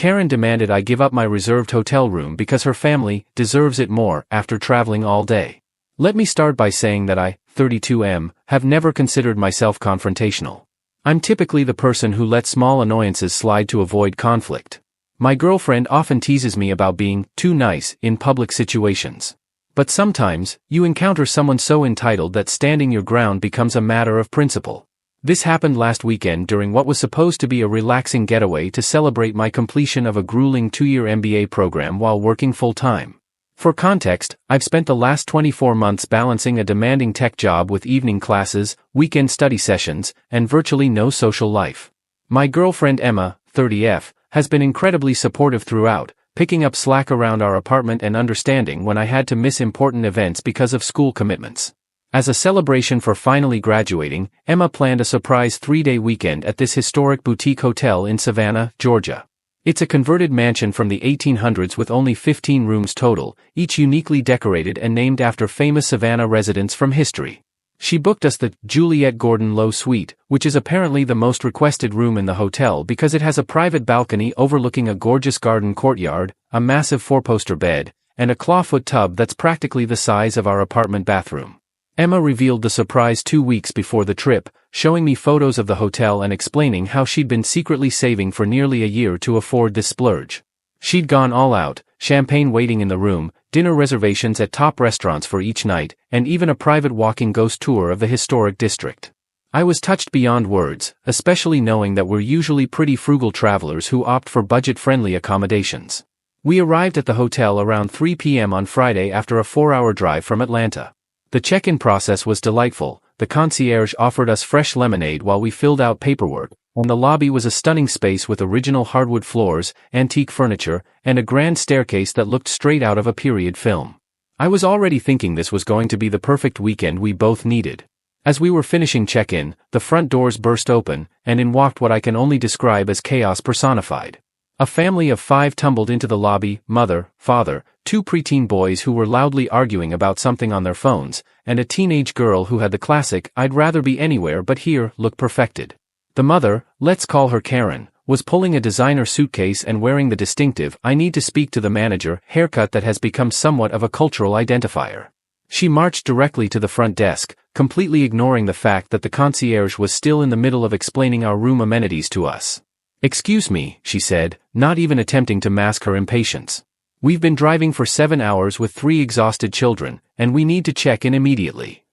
Karen demanded I give up my reserved hotel room because her family deserves it more after traveling all day. Let me start by saying that I, 32M, have never considered myself confrontational. I'm typically the person who lets small annoyances slide to avoid conflict. My girlfriend often teases me about being too nice in public situations. But sometimes, you encounter someone so entitled that standing your ground becomes a matter of principle. This happened last weekend during what was supposed to be a relaxing getaway to celebrate my completion of a grueling 2-year MBA program while working full-time. For context, I've spent the last 24 months balancing a demanding tech job with evening classes, weekend study sessions, and virtually no social life. My girlfriend Emma, 30F, has been incredibly supportive throughout, picking up slack around our apartment and understanding when I had to miss important events because of school commitments. As a celebration for finally graduating, Emma planned a surprise 3-day weekend at this historic boutique hotel in Savannah, Georgia. It's a converted mansion from the 1800s with only 15 rooms total, each uniquely decorated and named after famous Savannah residents from history. She booked us the Juliette Gordon Low Suite, which is apparently the most requested room in the hotel because it has a private balcony overlooking a gorgeous garden courtyard, a massive 4-poster bed, and a clawfoot tub that's practically the size of our apartment bathroom. Emma revealed the surprise 2 weeks before the trip, showing me photos of the hotel and explaining how she'd been secretly saving for nearly a year to afford this splurge. She'd gone all out, champagne waiting in the room, dinner reservations at top restaurants for each night, and even a private walking ghost tour of the historic district. I was touched beyond words, especially knowing that we're usually pretty frugal travelers who opt for budget-friendly accommodations. We arrived at the hotel around 3 p.m. on Friday after a 4-hour drive from Atlanta. The check-in process was delightful. The concierge offered us fresh lemonade while we filled out paperwork, and the lobby was a stunning space with original hardwood floors, antique furniture, and a grand staircase that looked straight out of a period film. I was already thinking this was going to be the perfect weekend we both needed. As we were finishing check-in, the front doors burst open, and in walked what I can only describe as chaos personified. A family of 5 tumbled into the lobby: mother, father, 2 preteen boys who were loudly arguing about something on their phones, and a teenage girl who had the classic "I'd rather be anywhere but here" look perfected. The mother, let's call her Karen, was pulling a designer suitcase and wearing the distinctive "I need to speak to the manager" haircut that has become somewhat of a cultural identifier. She marched directly to the front desk, completely ignoring the fact that the concierge was still in the middle of explaining our room amenities to us. "Excuse me," she said, not even attempting to mask her impatience. "We've been driving for 7 hours with 3 exhausted children, and we need to check in immediately."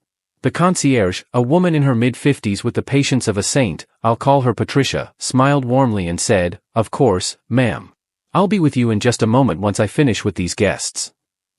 The concierge, a woman in her mid-50s with the patience of a saint, I'll call her Patricia, smiled warmly and said, "Of course, ma'am. I'll be with you in just a moment once I finish with these guests."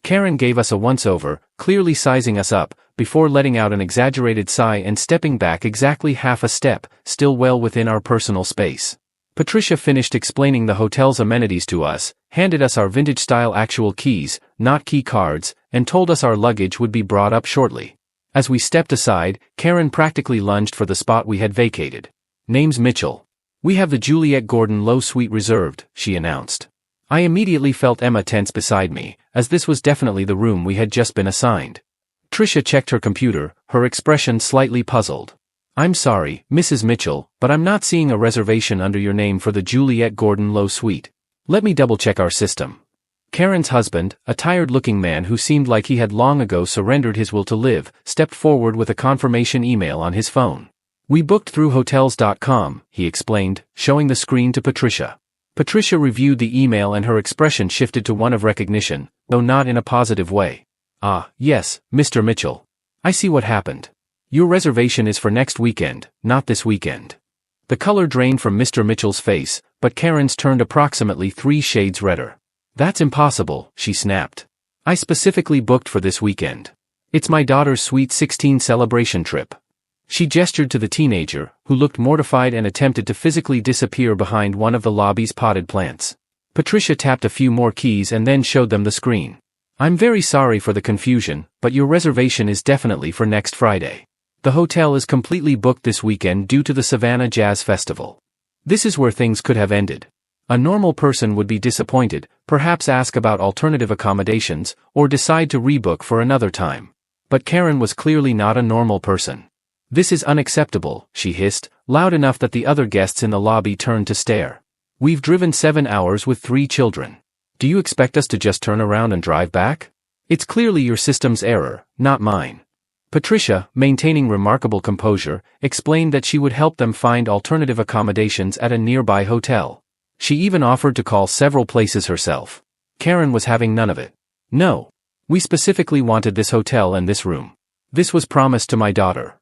Karen gave us a once-over, clearly sizing us up, before letting out an exaggerated sigh and stepping back exactly half a step, still well within our personal space. Patricia finished explaining the hotel's amenities to us, handed us our vintage-style actual keys, not key cards, and told us our luggage would be brought up shortly. As we stepped aside, Karen practically lunged for the spot we had vacated. "Name's Mitchell. We have the Juliette Gordon Low Suite reserved," she announced. I immediately felt Emma tense beside me, as this was definitely the room we had just been assigned. Tricia checked her computer, her expression slightly puzzled. "I'm sorry, Mrs. Mitchell, but I'm not seeing a reservation under your name for the Juliette Gordon Low Suite. Let me double-check our system." Karen's husband, a tired-looking man who seemed like he had long ago surrendered his will to live, stepped forward with a confirmation email on his phone. "We booked through Hotels.com, he explained, showing the screen to Patricia. Patricia reviewed the email and her expression shifted to one of recognition, though not in a positive way. "Ah, yes, Mr. Mitchell. I see what happened. Your reservation is for next weekend, not this weekend." The color drained from Mr. Mitchell's face, but Karen's turned approximately 3 shades redder. "That's impossible," she snapped. "I specifically booked for this weekend. It's my daughter's Sweet 16 celebration trip." She gestured to the teenager, who looked mortified and attempted to physically disappear behind one of the lobby's potted plants. Patricia tapped a few more keys and then showed them the screen. "I'm very sorry for the confusion, but your reservation is definitely for next Friday. The hotel is completely booked this weekend due to the Savannah Jazz Festival." This is where things could have ended. A normal person would be disappointed, perhaps ask about alternative accommodations, or decide to rebook for another time. But Karen was clearly not a normal person. "This is unacceptable," she hissed, loud enough that the other guests in the lobby turned to stare. We've driven 7 hours with 3 children. Do you expect us to just turn around and drive back? It's clearly your system's error, not mine. Patricia, maintaining remarkable composure, explained that she would help them find alternative accommodations at a nearby hotel. She even offered to call several places herself. Karen was having none of it. No. We specifically wanted this hotel and this room. This was promised to my daughter.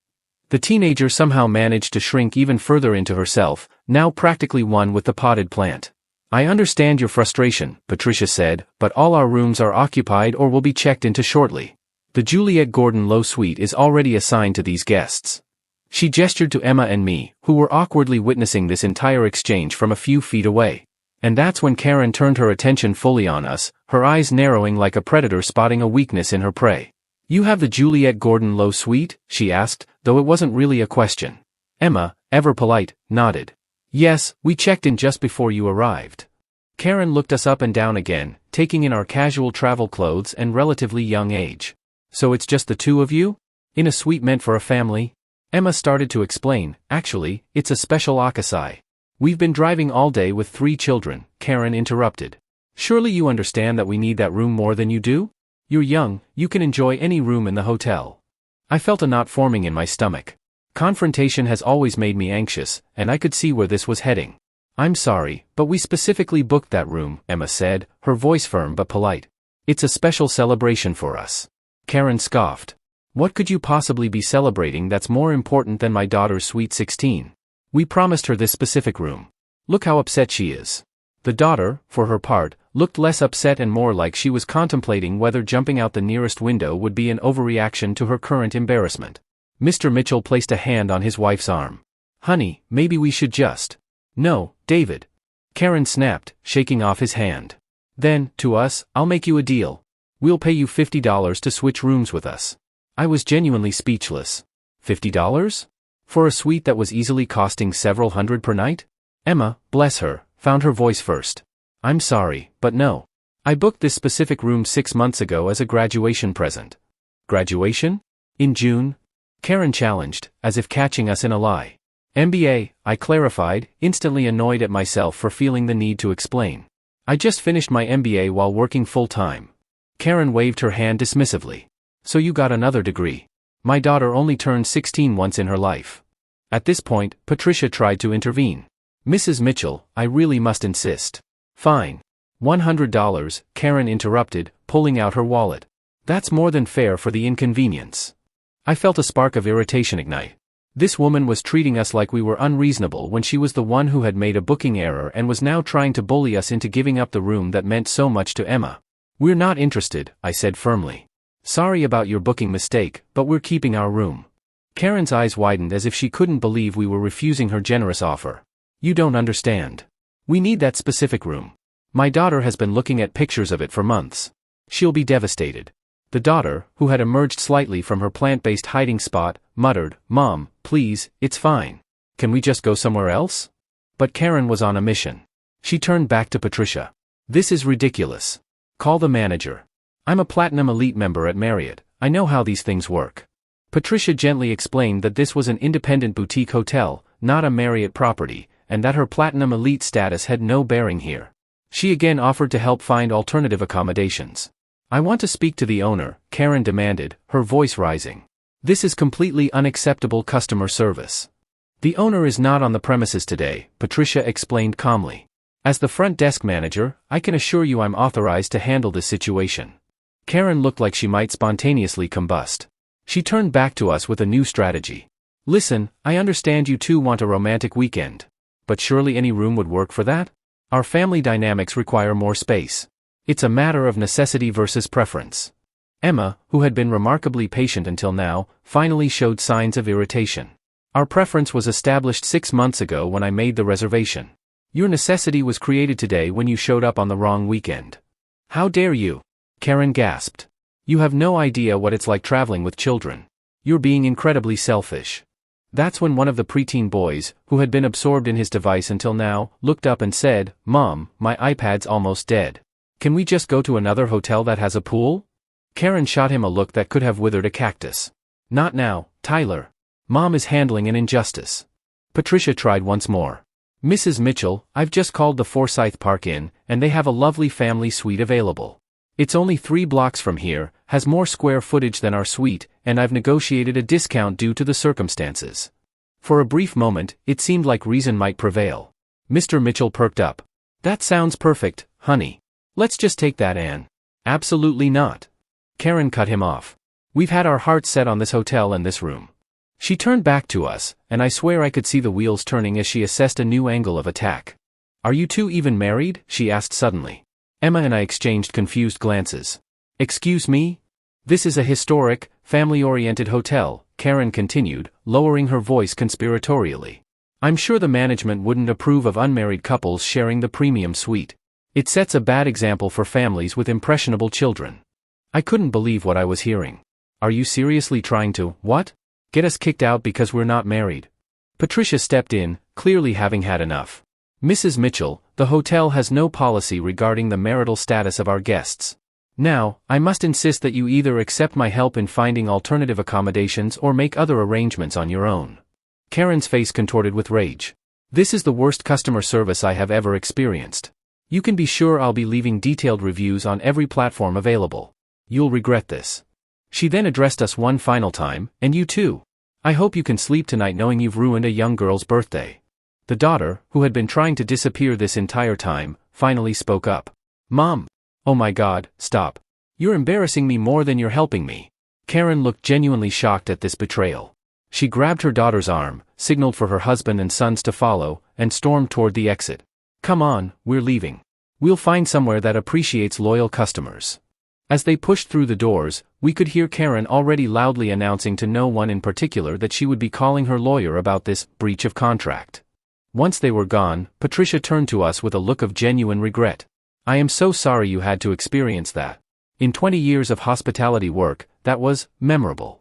The teenager somehow managed to shrink even further into herself, now practically one with the potted plant. I understand your frustration, Patricia said, but all our rooms are occupied or will be checked into shortly. The Juliet Gordon Low Suite is already assigned to these guests. She gestured to Emma and me, who were awkwardly witnessing this entire exchange from a few feet away. And that's when Karen turned her attention fully on us, her eyes narrowing like a predator spotting a weakness in her prey. You have the Juliet Gordon Low Suite? She asked, though it wasn't really a question. Emma, ever polite, nodded. Yes, we checked in just before you arrived. Karen looked us up and down again, taking in our casual travel clothes and relatively young age. So it's just the two of you? In a suite meant for a family? Emma started to explain. Actually, it's a special Akasai. We've been driving all day with 3 children, Karen interrupted. Surely you understand that we need that room more than you do? You're young, you can enjoy any room in the hotel. I felt a knot forming in my stomach. Confrontation has always made me anxious, and I could see where this was heading. I'm sorry, but we specifically booked that room, Emma said, her voice firm but polite. It's a special celebration for us. Karen scoffed. What could you possibly be celebrating that's more important than my daughter's sweet 16? We promised her this specific room. Look how upset she is. The daughter, for her part, looked less upset and more like she was contemplating whether jumping out the nearest window would be an overreaction to her current embarrassment. Mr. Mitchell placed a hand on his wife's arm. Honey, maybe we should just. No, David. Karen snapped, shaking off his hand. Then, to us, I'll make you a deal. We'll pay you $50 to switch rooms with us. I was genuinely speechless. $50? For a suite that was easily costing several hundred per night? Emma, bless her, found her voice first. I'm sorry, but no. I booked this specific room 6 months ago as a graduation present. Graduation? In June? Karen challenged, as if catching us in a lie. MBA, I clarified, instantly annoyed at myself for feeling the need to explain. I just finished my MBA while working full-time. Karen waved her hand dismissively. So you got another degree. My daughter only turned 16 once in her life. At this point, Patricia tried to intervene. Mrs. Mitchell, I really must insist. Fine. $100, Karen interrupted, pulling out her wallet. That's more than fair for the inconvenience. I felt a spark of irritation ignite. This woman was treating us like we were unreasonable when she was the one who had made a booking error and was now trying to bully us into giving up the room that meant so much to Emma. We're not interested, I said firmly. Sorry about your booking mistake, but we're keeping our room. Karen's eyes widened as if she couldn't believe we were refusing her generous offer. You don't understand. We need that specific room. My daughter has been looking at pictures of it for months. She'll be devastated. The daughter, who had emerged slightly from her plant-based hiding spot, muttered, Mom, please, it's fine. Can we just go somewhere else? But Karen was on a mission. She turned back to Patricia. This is ridiculous. Call the manager. I'm a Platinum Elite member at Marriott. I know how these things work. Patricia gently explained that this was an independent boutique hotel, not a Marriott property, and that her Platinum Elite status had no bearing here. She again offered to help find alternative accommodations. I want to speak to the owner, Karen demanded, her voice rising. This is completely unacceptable customer service. The owner is not on the premises today, Patricia explained calmly. As the front desk manager, I can assure you I'm authorized to handle this situation. Karen looked like she might spontaneously combust. She turned back to us with a new strategy. Listen, I understand you two want a romantic weekend. But surely any room would work for that? Our family dynamics require more space. It's a matter of necessity versus preference. Emma, who had been remarkably patient until now, finally showed signs of irritation. Our preference was established 6 months ago when I made the reservation. Your necessity was created today when you showed up on the wrong weekend. How dare you? Karen gasped. You have no idea what it's like traveling with children. You're being incredibly selfish. That's when one of the preteen boys, who had been absorbed in his device until now, looked up and said, Mom, my iPad's almost dead. Can we just go to another hotel that has a pool? Karen shot him a look that could have withered a cactus. Not now, Tyler. Mom is handling an injustice. Patricia tried once more. Mrs. Mitchell, I've just called the Forsyth Park Inn, and they have a lovely family suite available. It's only 3 blocks from here, has more square footage than our suite, and I've negotiated a discount due to the circumstances." For a brief moment, it seemed like reason might prevail. Mr. Mitchell perked up. "That sounds perfect, honey. Let's just take that, Anne." "Absolutely not." Karen cut him off. "We've had our hearts set on this hotel and this room." She turned back to us, and I swear I could see the wheels turning as she assessed a new angle of attack. "Are you two even married?" she asked suddenly. Emma and I exchanged confused glances. "Excuse me? This is a historic, family-oriented hotel," Karen continued, lowering her voice conspiratorially. "I'm sure the management wouldn't approve of unmarried couples sharing the premium suite. It sets a bad example for families with impressionable children." I couldn't believe what I was hearing. "Are you seriously trying to, what? Get us kicked out because we're not married?" Patricia stepped in, clearly having had enough. "Mrs. Mitchell, the hotel has no policy regarding the marital status of our guests. Now, I must insist that you either accept my help in finding alternative accommodations or make other arrangements on your own." Karen's face contorted with rage. "This is the worst customer service I have ever experienced. You can be sure I'll be leaving detailed reviews on every platform available. You'll regret this." She then addressed us one final time, "And you too. I hope you can sleep tonight knowing you've ruined a young girl's birthday." The daughter, who had been trying to disappear this entire time, finally spoke up. "Mom. Oh my God, stop. You're embarrassing me more than you're helping me." Karen looked genuinely shocked at this betrayal. She grabbed her daughter's arm, signaled for her husband and sons to follow, and stormed toward the exit. "Come on, we're leaving. We'll find somewhere that appreciates loyal customers." As they pushed through the doors, we could hear Karen already loudly announcing to no one in particular that she would be calling her lawyer about this breach of contract. Once they were gone, Patricia turned to us with a look of genuine regret. "I am so sorry you had to experience that. In 20 years of hospitality work, that was memorable."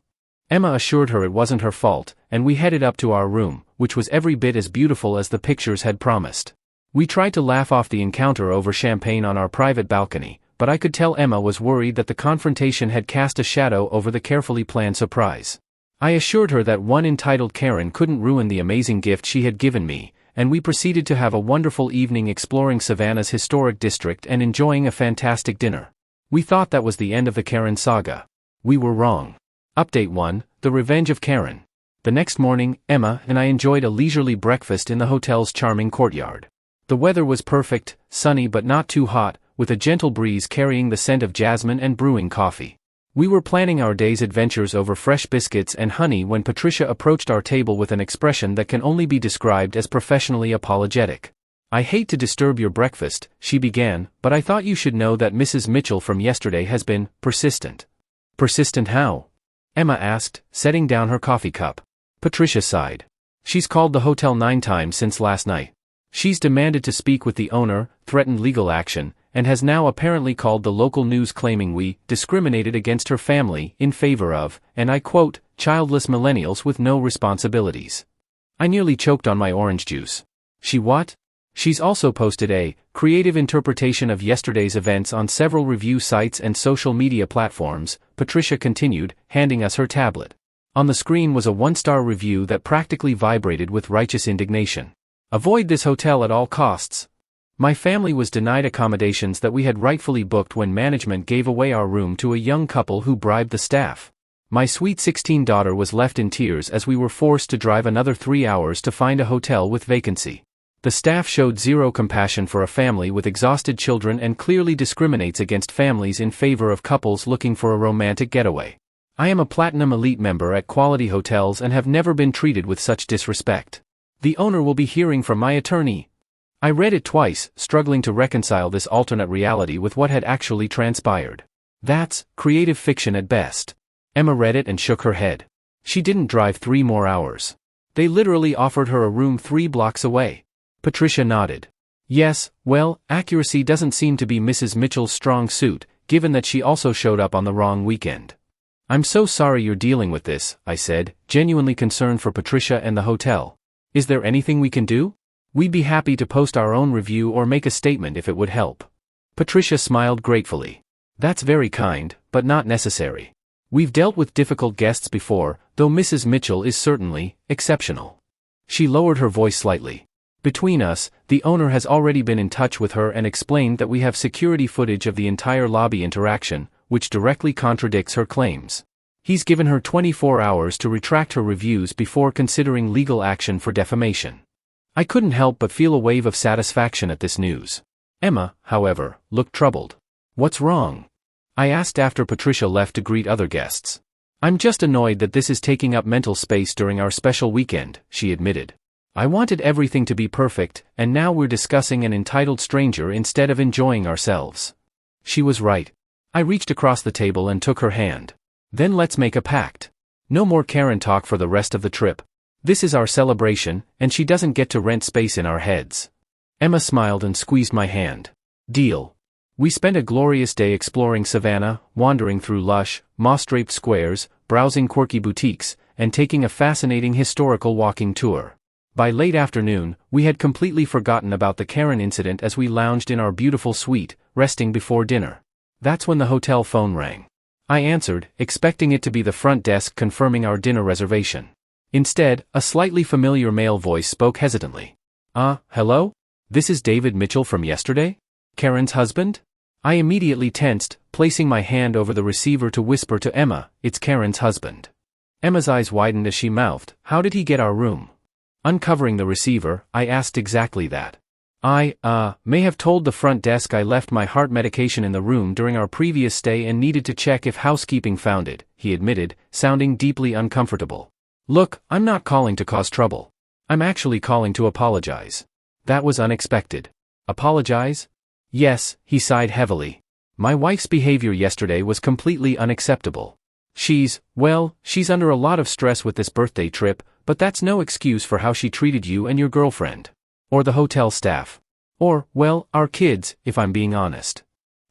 Emma assured her it wasn't her fault, and we headed up to our room, which was every bit as beautiful as the pictures had promised. We tried to laugh off the encounter over champagne on our private balcony, but I could tell Emma was worried that the confrontation had cast a shadow over the carefully planned surprise. I assured her that one entitled Karen couldn't ruin the amazing gift she had given me, and we proceeded to have a wonderful evening exploring Savannah's historic district and enjoying a fantastic dinner. We thought that was the end of the Karen saga. We were wrong. Update 1, The Revenge of Karen. The next morning, Emma and I enjoyed a leisurely breakfast in the hotel's charming courtyard. The weather was perfect, sunny but not too hot, with a gentle breeze carrying the scent of jasmine and brewing coffee. We were planning our day's adventures over fresh biscuits and honey when Patricia approached our table with an expression that can only be described as professionally apologetic. "I hate to disturb your breakfast," she began, "but I thought you should know that Mrs. Mitchell from yesterday has been persistent." "Persistent how?" Emma asked, setting down her coffee cup. Patricia sighed. "She's called the hotel 9 times since last night. She's demanded to speak with the owner, threatened legal action, and has now apparently called the local news claiming we discriminated against her family in favor of, and I quote, childless millennials with no responsibilities. I nearly choked on my orange juice. She what? She's also posted a creative interpretation of yesterday's events on several review sites and social media platforms, Patricia continued, handing us her tablet. On the screen was a 1-star review that practically vibrated with righteous indignation. "Avoid this hotel at all costs. My family was denied accommodations that we had rightfully booked when management gave away our room to a young couple who bribed the staff. My sweet 16 daughter was left in tears as we were forced to drive another 3 hours to find a hotel with vacancy. The staff showed zero compassion for a family with exhausted children and clearly discriminates against families in favor of couples looking for a romantic getaway. I am a Platinum Elite member at quality hotels and have never been treated with such disrespect. The owner will be hearing from my attorney." I read it twice, struggling to reconcile this alternate reality with what had actually transpired. "That's creative fiction at best." Emma read it and shook her head. She didn't drive 3 more hours. They literally offered her a room 3 blocks away. Patricia nodded. "Yes, well, accuracy doesn't seem to be Mrs. Mitchell's strong suit, given that she also showed up on the wrong weekend." "I'm so sorry you're dealing with this," I said, genuinely concerned for Patricia and the hotel. "Is there anything we can do? We'd be happy to post our own review or make a statement if it would help." Patricia smiled gratefully. "That's very kind, but not necessary. We've dealt with difficult guests before, though Mrs. Mitchell is certainly exceptional." She lowered her voice slightly. Between us, the owner has already been in touch with her and explained that we have security footage of the entire lobby interaction, which directly contradicts her claims. He's given her 24 hours to retract her reviews before considering legal action for defamation. I couldn't help but feel a wave of satisfaction at this news. Emma, however, looked troubled. "What's wrong?" I asked after Patricia left to greet other guests. "I'm just annoyed that this is taking up mental space during our special weekend," she admitted. "I wanted everything to be perfect, and now we're discussing an entitled stranger instead of enjoying ourselves." She was right. I reached across the table and took her hand. "Then let's make a pact. No more Karen talk for the rest of the trip. This is our celebration, and she doesn't get to rent space in our heads." Emma smiled and squeezed my hand. "Deal." We spent a glorious day exploring Savannah, wandering through lush, moss-draped squares, browsing quirky boutiques, and taking a fascinating historical walking tour. By late afternoon, we had completely forgotten about the Karen incident as we lounged in our beautiful suite, resting before dinner. That's when the hotel phone rang. I answered, expecting it to be the front desk confirming our dinner reservation. Instead, a slightly familiar male voice spoke hesitantly. Hello? This is David Mitchell from yesterday? Karen's husband?" I immediately tensed, placing my hand over the receiver to whisper to Emma, "It's Karen's husband." Emma's eyes widened as she mouthed, "How did he get our room?" Uncovering the receiver, I asked exactly that. "I may have told the front desk I left my heart medication in the room during our previous stay and needed to check if housekeeping found it," he admitted, sounding deeply uncomfortable. "Look, I'm not calling to cause trouble. I'm actually calling to apologize." That was unexpected. "Apologize?" "Yes," he sighed heavily. "My wife's behavior yesterday was completely unacceptable. She's under a lot of stress with this birthday trip, but that's no excuse for how she treated you and your girlfriend. Or the hotel staff. Or, our kids, if I'm being honest."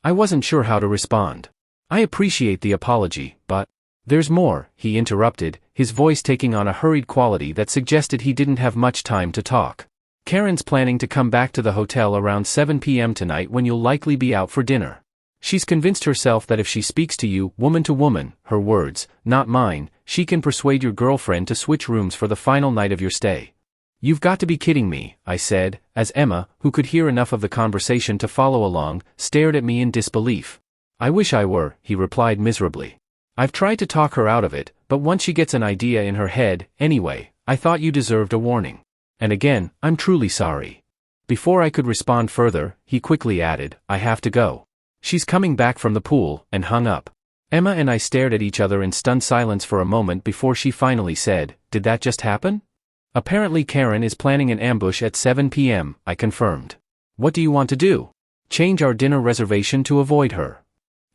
I wasn't sure how to respond. "I appreciate the apology, but—" "There's more," he interrupted, his voice taking on a hurried quality that suggested he didn't have much time to talk. "Karen's planning to come back to the hotel around 7 p.m. tonight when you'll likely be out for dinner. She's convinced herself that if she speaks to you, woman to woman, her words, not mine, she can persuade your girlfriend to switch rooms for the final night of your stay." "You've got to be kidding me," I said, as Emma, who could hear enough of the conversation to follow along, stared at me in disbelief. "I wish I were," he replied miserably. "I've tried to talk her out of it, but once she gets an idea in her head, anyway, I thought you deserved a warning. And again, I'm truly sorry." Before I could respond further, he quickly added, "I have to go. She's coming back from the pool," and hung up. Emma and I stared at each other in stunned silence for a moment before she finally said, "Did that just happen?" "Apparently Karen is planning an ambush at 7 p.m., I confirmed. "What do you want to do? Change our dinner reservation to avoid her?"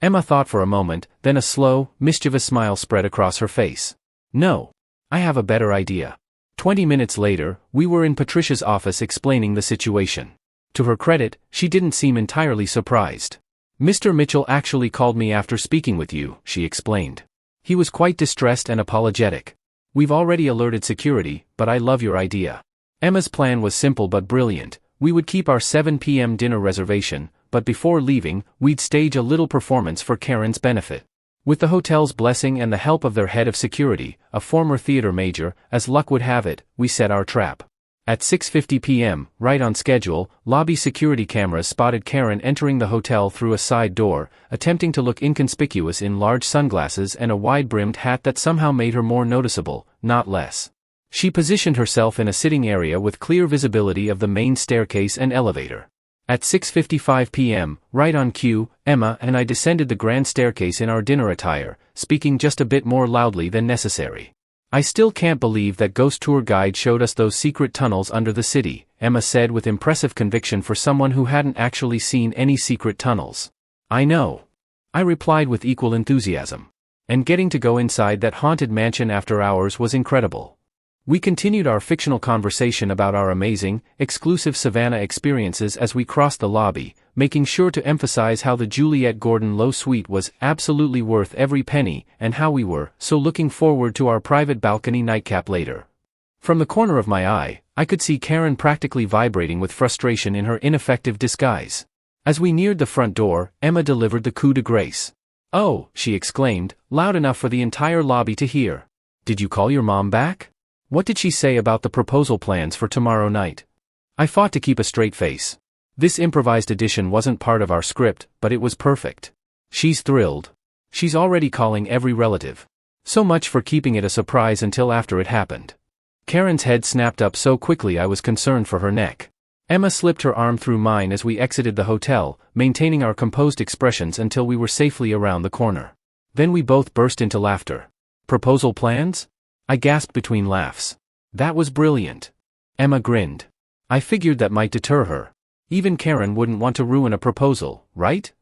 Emma thought for a moment, then a slow, mischievous smile spread across her face. "No. I have a better idea." 20 minutes later, we were in Patricia's office explaining the situation. To her credit, she didn't seem entirely surprised. "Mr. Mitchell actually called me after speaking with you," she explained. "He was quite distressed and apologetic. We've already alerted security, but I love your idea." Emma's plan was simple but brilliant. We would keep our 7 p.m. dinner reservation, but before leaving, we'd stage a little performance for Karen's benefit. With the hotel's blessing and the help of their head of security, a former theater major, as luck would have it, we set our trap. At 6:50 p.m., right on schedule, lobby security cameras spotted Karen entering the hotel through a side door, attempting to look inconspicuous in large sunglasses and a wide-brimmed hat that somehow made her more noticeable, not less. She positioned herself in a sitting area with clear visibility of the main staircase and elevator. At 6:55 p.m., right on cue, Emma and I descended the grand staircase in our dinner attire, speaking just a bit more loudly than necessary. "I still can't believe that ghost tour guide showed us those secret tunnels under the city," Emma said with impressive conviction for someone who hadn't actually seen any secret tunnels. "I know," I replied with equal enthusiasm. "And getting to go inside that haunted mansion after hours was incredible." We continued our fictional conversation about our amazing, exclusive Savannah experiences as we crossed the lobby, making sure to emphasize how the Juliet Gordon Low Suite was absolutely worth every penny, and how we were so looking forward to our private balcony nightcap later. From the corner of my eye, I could see Karen practically vibrating with frustration in her ineffective disguise. As we neared the front door, Emma delivered the coup de grace. "Oh," she exclaimed, loud enough for the entire lobby to hear. "Did you call your mom back? What did she say about the proposal plans for tomorrow night?" I fought to keep a straight face. This improvised addition wasn't part of our script, but it was perfect. She's thrilled. She's already calling every relative. So much for keeping it a surprise until after it happened. Karen's head snapped up so quickly I was concerned for her neck. Emma slipped her arm through mine as we exited the hotel, maintaining our composed expressions until we were safely around the corner. Then we both burst into laughter. Proposal plans? I gasped between laughs. That was brilliant. Emma grinned. I figured that might deter her. Even Karen wouldn't want to ruin a proposal, right?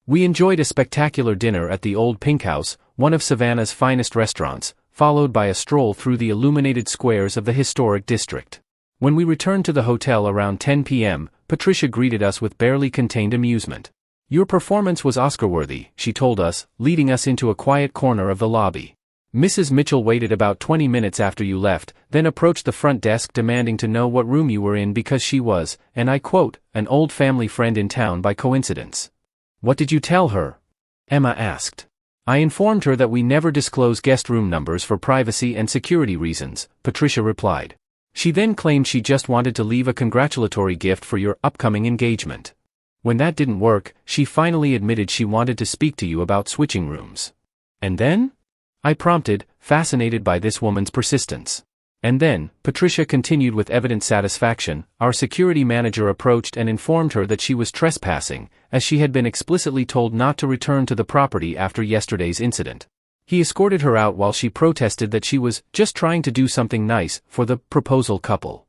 We enjoyed a spectacular dinner at the Old Pink House, one of Savannah's finest restaurants, followed by a stroll through the illuminated squares of the historic district. When we returned to the hotel around 10 p.m., Patricia greeted us with barely contained amusement. Your performance was Oscar-worthy, she told us, leading us into a quiet corner of the lobby. Mrs. Mitchell waited about 20 minutes after you left, then approached the front desk demanding to know what room you were in because she was, and I quote, an old family friend in town by coincidence. What did you tell her? Emma asked. I informed her that we never disclose guest room numbers for privacy and security reasons, Patricia replied. She then claimed she just wanted to leave a congratulatory gift for your upcoming engagement. When that didn't work, she finally admitted she wanted to speak to you about switching rooms. And then? I prompted, fascinated by this woman's persistence. And then, Patricia continued with evident satisfaction, our security manager approached and informed her that she was trespassing, as she had been explicitly told not to return to the property after yesterday's incident. He escorted her out while she protested that she was just trying to do something nice for the proposal couple.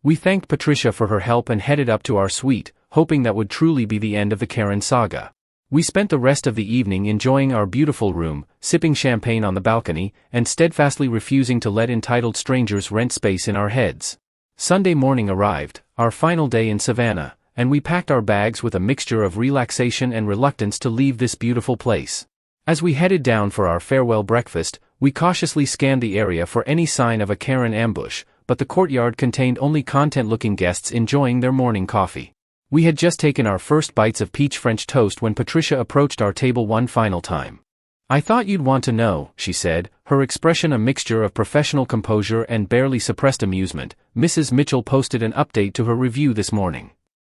We thanked Patricia for her help and headed up to our suite, hoping that would truly be the end of the Karen saga. We spent the rest of the evening enjoying our beautiful room, sipping champagne on the balcony, and steadfastly refusing to let entitled strangers rent space in our heads. Sunday morning arrived, our final day in Savannah, and we packed our bags with a mixture of relaxation and reluctance to leave this beautiful place. As we headed down for our farewell breakfast, we cautiously scanned the area for any sign of a Karen ambush, but the courtyard contained only content-looking guests enjoying their morning coffee. We had just taken our first bites of peach French toast when Patricia approached our table one final time. I thought you'd want to know, she said, her expression a mixture of professional composure and barely suppressed amusement. Mrs. Mitchell posted an update to her review this morning.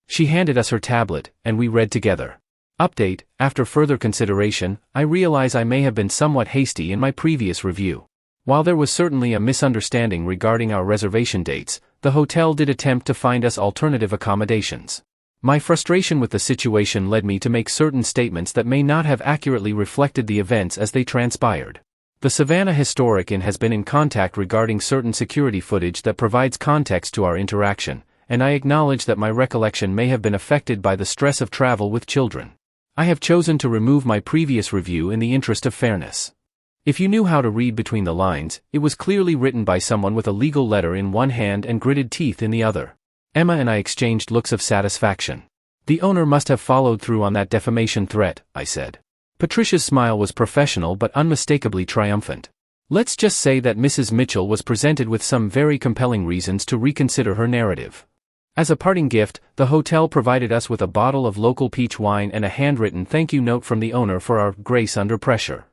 She handed us her tablet, and we read together. Update, after further consideration, I realize I may have been somewhat hasty in my previous review. While there was certainly a misunderstanding regarding our reservation dates, the hotel did attempt to find us alternative accommodations. My frustration with the situation led me to make certain statements that may not have accurately reflected the events as they transpired. The Savannah Historic Inn has been in contact regarding certain security footage that provides context to our interaction, and I acknowledge that my recollection may have been affected by the stress of travel with children. I have chosen to remove my previous review in the interest of fairness. If you knew how to read between the lines, it was clearly written by someone with a legal letter in one hand and gritted teeth in the other. Emma and I exchanged looks of satisfaction. The owner must have followed through on that defamation threat, I said. Patricia's smile was professional but unmistakably triumphant. Let's just say that Mrs. Mitchell was presented with some very compelling reasons to reconsider her narrative. As a parting gift, the hotel provided us with a bottle of local peach wine and a handwritten thank you note from the owner for our grace under pressure.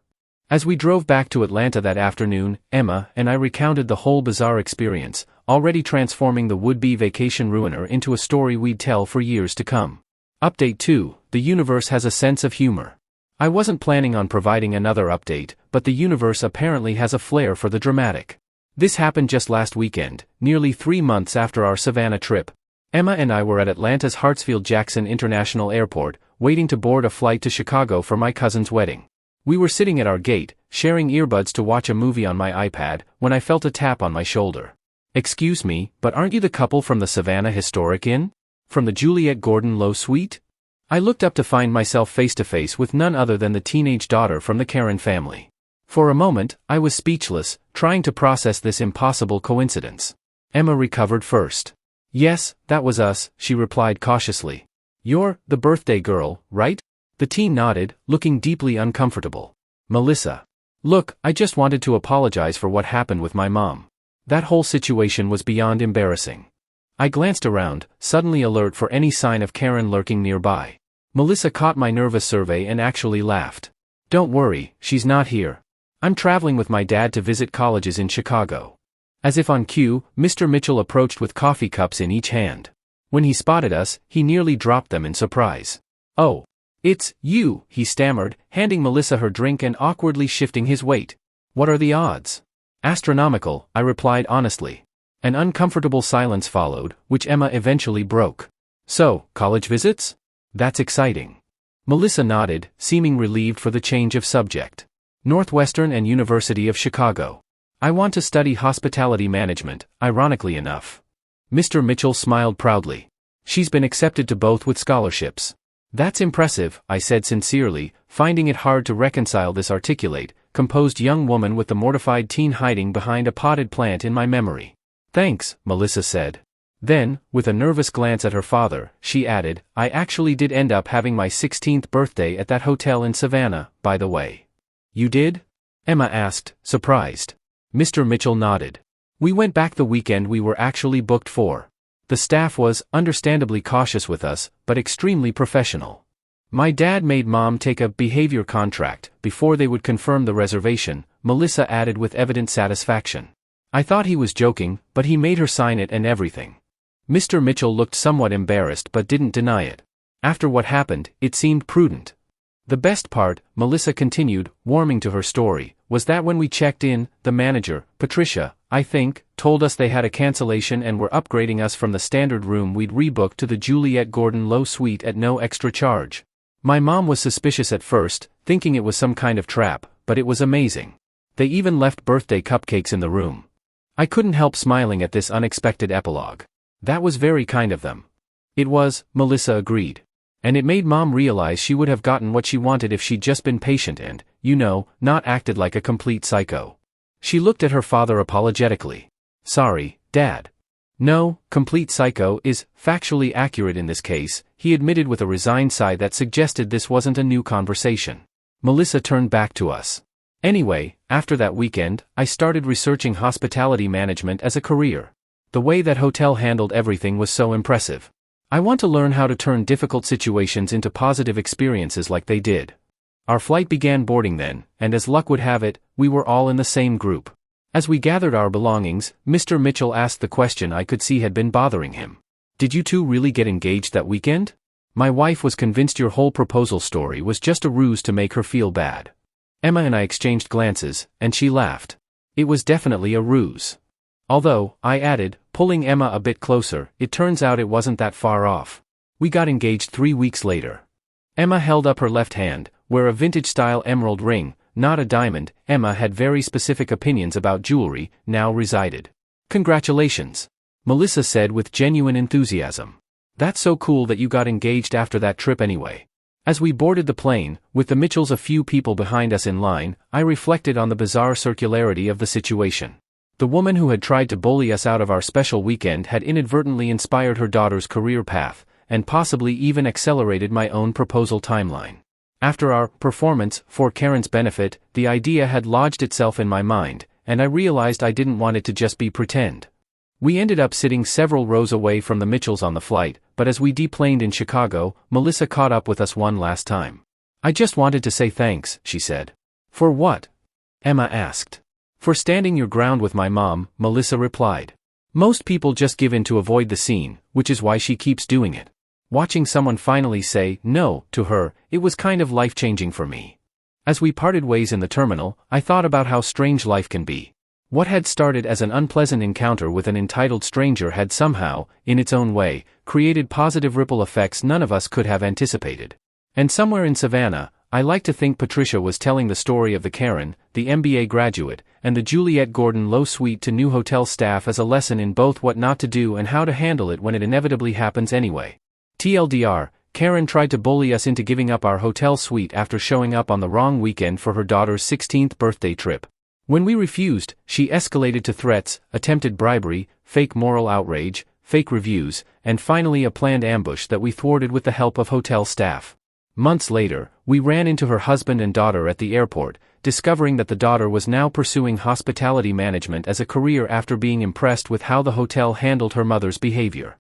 As we drove back to Atlanta that afternoon, Emma and I recounted the whole bizarre experience, already transforming the would-be vacation ruiner into a story we'd tell for years to come. Update 2, the universe has a sense of humor. I wasn't planning on providing another update, but the universe apparently has a flair for the dramatic. This happened just last weekend, nearly 3 months after our Savannah trip. Emma and I were at Atlanta's Hartsfield-Jackson International Airport, waiting to board a flight to Chicago for my cousin's wedding. We were sitting at our gate, sharing earbuds to watch a movie on my iPad, when I felt a tap on my shoulder. Excuse me, but aren't you the couple from the Savannah Historic Inn? From the Juliette Gordon Low Suite? I looked up to find myself face to face with none other than the teenage daughter from the Karen family. For a moment, I was speechless, trying to process this impossible coincidence. Emma recovered first. Yes, that was us, she replied cautiously. You're the birthday girl, right? The teen nodded, looking deeply uncomfortable. Melissa. Look, I just wanted to apologize for what happened with my mom. That whole situation was beyond embarrassing. I glanced around, suddenly alert for any sign of Karen lurking nearby. Melissa caught my nervous survey and actually laughed. Don't worry, she's not here. I'm traveling with my dad to visit colleges in Chicago. As if on cue, Mr. Mitchell approached with coffee cups in each hand. When he spotted us, he nearly dropped them in surprise. "Oh, it's you," he stammered, handing Melissa her drink and awkwardly shifting his weight. "What are the odds?" "Astronomical," I replied honestly. An uncomfortable silence followed, which Emma eventually broke. "So, college visits? That's exciting." Melissa nodded, seeming relieved for the change of subject. "Northwestern and University of Chicago. I want to study hospitality management, ironically enough." Mr. Mitchell smiled proudly. "She's been accepted to both with scholarships." "That's impressive," I said sincerely, finding it hard to reconcile this articulate, composed young woman with the mortified teen hiding behind a potted plant in my memory. "Thanks," Melissa said. Then, with a nervous glance at her father, she added, "I actually did end up having my 16th birthday at that hotel in Savannah, by the way." "You did?" Emma asked, surprised. Mr. Mitchell nodded. "We went back the weekend we were actually booked for. The staff was, understandably cautious with us, but extremely professional. My dad made Mom take a behavior contract before they would confirm the reservation," Melissa added with evident satisfaction. "I thought he was joking, but he made her sign it and everything." Mr. Mitchell looked somewhat embarrassed but didn't deny it. After what happened, it seemed prudent. "The best part," Melissa continued, warming to her story, "was that when we checked in, the manager, Patricia, I think, told us they had a cancellation and were upgrading us from the standard room we'd rebooked to the Juliet Gordon Low Suite at no extra charge. My mom was suspicious at first, thinking it was some kind of trap, but it was amazing. They even left birthday cupcakes in the room." I couldn't help smiling at this unexpected epilogue. "That was very kind of them." "It was," Melissa agreed. "And it made Mom realize she would have gotten what she wanted if she'd just been patient and, not acted like a complete psycho." She looked at her father apologetically. "Sorry, Dad." "No, complete psycho is factually accurate in this case," he admitted with a resigned sigh that suggested this wasn't a new conversation. Melissa turned back to us. "Anyway, after that weekend, I started researching hospitality management as a career. The way that hotel handled everything was so impressive. I want to learn how to turn difficult situations into positive experiences like they did." Our flight began boarding then, and as luck would have it, we were all in the same group. As we gathered our belongings, Mr. Mitchell asked the question I could see had been bothering him. "Did you two really get engaged that weekend? My wife was convinced your whole proposal story was just a ruse to make her feel bad." Emma and I exchanged glances, and she laughed. "It was definitely a ruse. Although," I added, pulling Emma a bit closer, "it turns out it wasn't that far off. We got engaged 3 weeks later." Emma held up her left hand, where a vintage-style emerald ring, not a diamond, Emma had very specific opinions about jewelry, now resided. "Congratulations," Melissa said with genuine enthusiasm. "That's so cool that you got engaged after that trip anyway." As we boarded the plane, with the Mitchells a few people behind us in line, I reflected on the bizarre circularity of the situation. The woman who had tried to bully us out of our special weekend had inadvertently inspired her daughter's career path, and possibly even accelerated my own proposal timeline. After our performance, for Karen's benefit, the idea had lodged itself in my mind, and I realized I didn't want it to just be pretend. We ended up sitting several rows away from the Mitchells on the flight, but as we deplaned in Chicago, Melissa caught up with us one last time. "I just wanted to say thanks," she said. "For what?" Emma asked. "For standing your ground with my mom," Melissa replied. "Most people just give in to avoid the scene, which is why she keeps doing it. Watching someone finally say no to her, it was kind of life-changing for me." As we parted ways in the terminal, I thought about how strange life can be. What had started as an unpleasant encounter with an entitled stranger had somehow, in its own way, created positive ripple effects none of us could have anticipated. And somewhere in Savannah, I like to think Patricia was telling the story of the Karen, the MBA graduate, and the Juliet Gordon Low Suite to new hotel staff as a lesson in both what not to do and how to handle it when it inevitably happens anyway. TLDR, Karen tried to bully us into giving up our hotel suite after showing up on the wrong weekend for her daughter's 16th birthday trip. When we refused, she escalated to threats, attempted bribery, fake moral outrage, fake reviews, and finally a planned ambush that we thwarted with the help of hotel staff. Months later, we ran into her husband and daughter at the airport, discovering that the daughter was now pursuing hospitality management as a career after being impressed with how the hotel handled her mother's behavior.